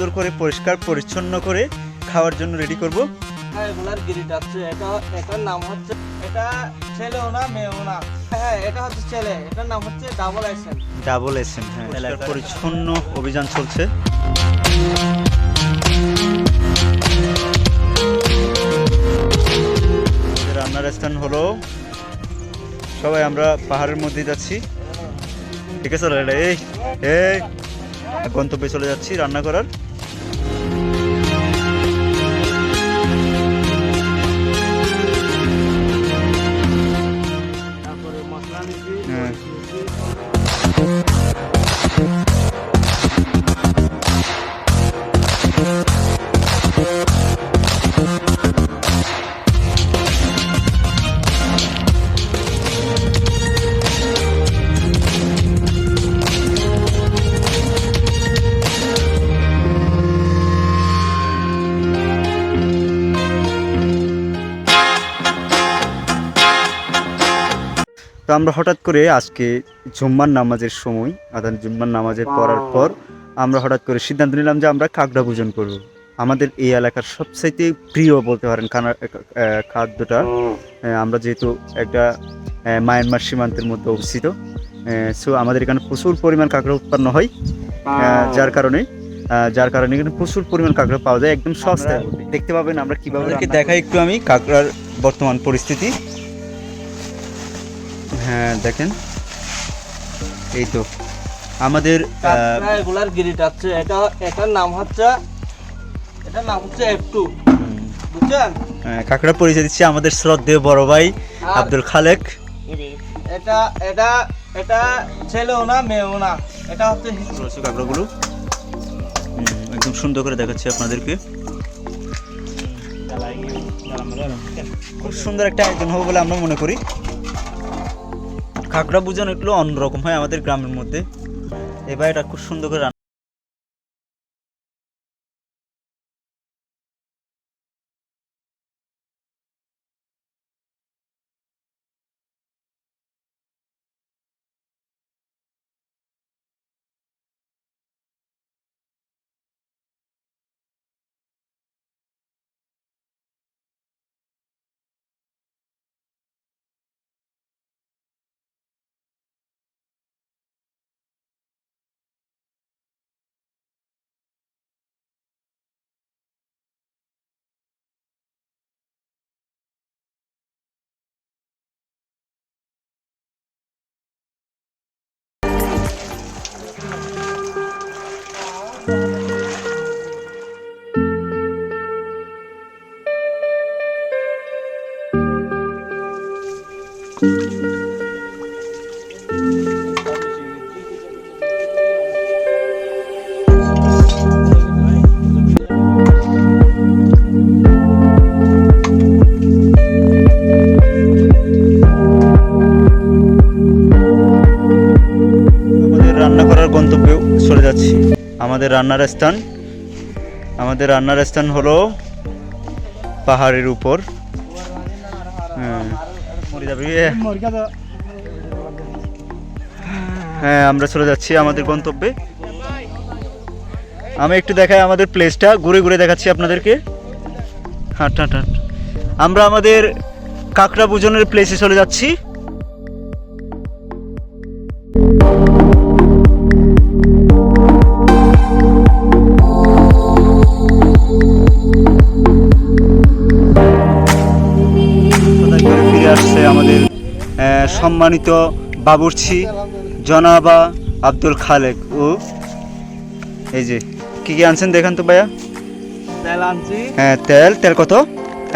সুন্দর করে পরিষ্কার পরিচ্ছন্ন করে খাওয়ার জন্য রেডি করব। হ্যাঁ, এগুলার গিরিট আছে। এটার নাম হচ্ছে, এটা ছেলেও না মেয়েও না। হ্যাঁ, এটা হচ্ছে ছেলে, এটার নাম হচ্ছে ডাবল এসএন। Double SN. হ্যাঁ, পরিষ্কার পরিচ্ছন্ন অভিযান চলছে। রান্নার স্থান হলো, সবাই আমরা পাহাড়ের মধ্যে যাচ্ছি, ঠিক আছে? এই এই গন্তব্যে চলে যাচ্ছি রান্না করার। তারপরে মশলা নিচ্ছি। তো আমরা হঠাৎ করে আজকে জুম্মার নামাজের সময়, আদান জুম্মার নামাজের পড়ার পর আমরা হঠাৎ করে সিদ্ধান্ত নিলাম যে আমরা কাঁকড়া ভোজন করব। আমাদের এই এলাকার সবচাইতে প্রিয় বলতে পারেন খাদ্যটা। আমরা যেহেতু একটা মায়ানমার সীমান্তের মধ্যে অবস্থিত, সো আমাদের এখানে প্রচুর পরিমাণ কাঁকড়া উৎপন্ন হয়, যার কারণে এখানে প্রচুর পরিমাণ কাঁকড়া পাওয়া যায় একদম সস্তায়। দেখতে পাবেন আমরা কীভাবে দেখাই একটু আমি কাঁকড়ার বর্তমান পরিস্থিতি। হ্যাঁ দেখেন, এই তো আমাদের এগুলার গিরিট আছে। এটার নাম হচ্ছে F2, বুঝছেন? কাঁকড়া পরিচয় দিচ্ছে আমাদের শ্রদ্ধেয় বড় ভাই আব্দুল খালেক। এটা ছেলেও না মেয়েও না, এটা হচ্ছে কাঁকড়াগুলো একদম সুন্দর করে দেখাচ্ছি আপনাদেরকে। খুব সুন্দর একটা আয়োজন হবে বলে আমরা মনে করি। কাঁকড়া ভোজন একটু অন্যরকম হয় আমাদের গ্রামের মধ্যে। এবার এটা খুব সুন্দর করে গন্তব্যে চলে যাচ্ছি। আমাদের রান্নার স্থান হলো পাহাড়ের উপর। হ্যাঁ, আমরা চলে যাচ্ছি আমাদের গন্তব্যে। আমি একটু দেখাই আমাদের প্লেসটা, ঘুরে ঘুরে দেখাচ্ছি আপনাদেরকে। হাট হাট হাট, আমরা আমাদের কাঁকড়া ভোজনের প্লেসে চলে যাচ্ছি। আসছে আমাদের সম্মানিত বাবুর্চি জনাবা আব্দুল খালেক। ও এই যে কি কি আনছেন দেখান তো ভাইয়া। তেল আনছি। হ্যাঁ, তেল কত?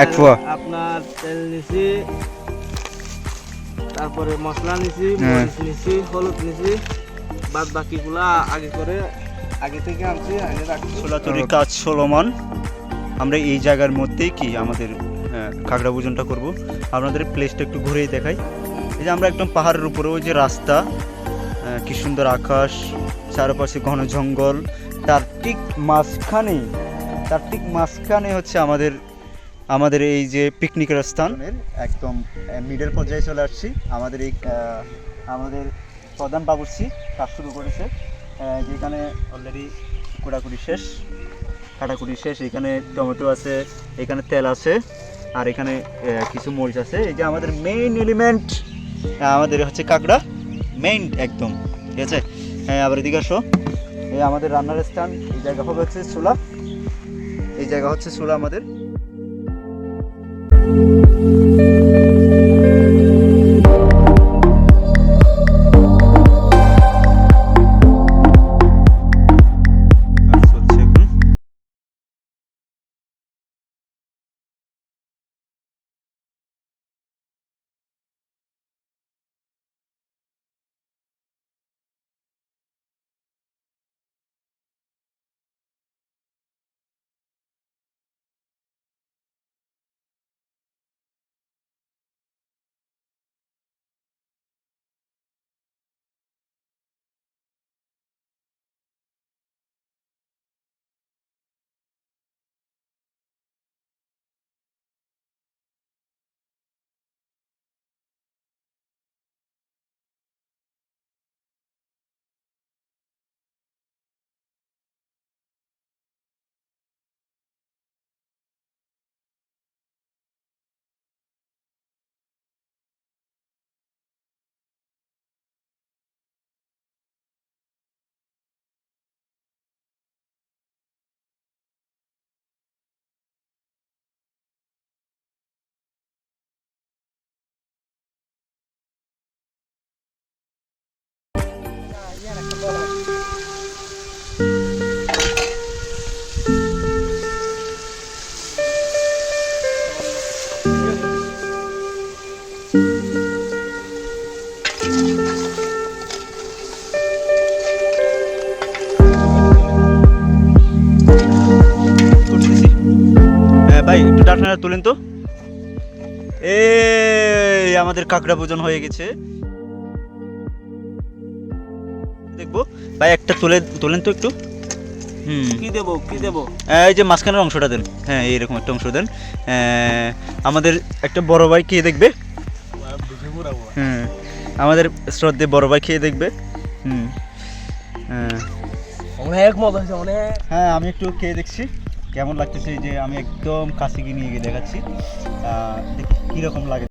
1 পোয়া। আপনার তেল নিছি, তারপরে মশলা নিছি, মরিচ নিছি, হলুদ নিছি, বাদ বাকিগুলা আগে থেকে আনছি, আগে রাখছি। ছোলাতুরির কাজ চলমান। আমরা এই জায়গার মধ্যেই কি আমাদের কাঁকড়া ভোজনটা করব। আপনাদের প্লেসটা একটু ঘুরেই দেখাই। এই যে আমরা একদম পাহাড়ের উপরে, ওই যে রাস্তা, কি সুন্দর আকাশ, চারপাশে ঘন জঙ্গল, তার ঠিক মাঝখানে হচ্ছে আমাদের এই যে পিকনিকের স্থান। একদম মিডল পর্যায়ে চলে আসছি। আমাদের প্রধান বাবুর্চি কাজ শুরু করেছে, যেখানে অলরেডি কোড়াকুড়ি শেষ। কাটাকুটি শেষ। এখানে টমেটো আছে, এখানে তেল আছে, আর এখানে কিছু মরিচ আছে। এই যে আমাদের মেইন এলিমেন্ট, আমাদের হচ্ছে কাঁকড়া, মেইন একদম, ঠিক আছে। হ্যাঁ, আবার এদিকে আসো। এই আমাদের রান্নার স্থান, এই জায়গা হবে হচ্ছে চুলা, এই জায়গা হচ্ছে চুলা আমাদের। কাজ চলছে এখন। করতেছি। হ্যাঁ ভাই, একটু ডাকনাটা তুলেন তো। এই আমাদের কাঁকড়া ভোজন হয়ে গেছে, দেখবো। ভাই একটা তোলেন তো একটু। কি দেবো কি দেবো? এই যে মাঝখানের অংশটা দেন, হ্যাঁ এইরকম একটা অংশ দেন। আমাদের একটা বড় ভাই খেয়ে দেখবে। হ্যাঁ, আমাদের শ্রদ্ধে বড় ভাই খেয়ে দেখবে। হ্যাঁ, অনেক মজা হয়েছে অনেক। হ্যাঁ আমি একটু খেয়ে দেখছি কেমন লাগতেছে। এই যে আমি একদম কাছে গিয়ে নিয়ে গিয়ে দেখাচ্ছি, দেখি কীরকম লাগে।